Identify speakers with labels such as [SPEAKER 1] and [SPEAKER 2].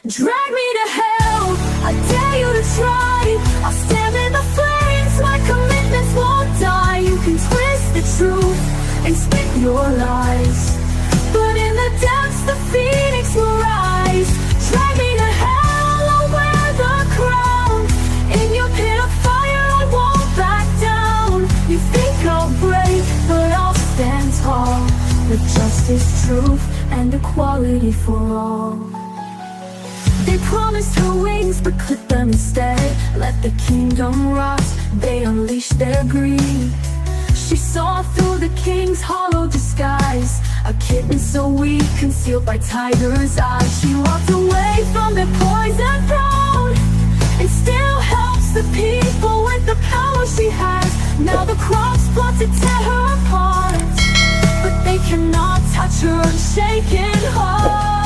[SPEAKER 1] Drag me to hell, I dare you to try. I'll stand in the flames, my commitments won't die. You can twist the truth and spit your lies, but in the depths the phoenix will rise. Drag me to hell, I'll wear the crown. In your pit of fire I won't back down. You think I'll break, but I'll stand tall. With justice, truth, and equality for all. They promised her wings, but clipped them instead. Let the kingdom rot, they unleashed their greed. She saw through the king's hollow disguise, a kitten so weak, concealed by tiger's eyes. She walked away from their poison throne, and still helps the people with the power she has. Now the crops plot to tear her apart, but they cannot touch her unshaken heart.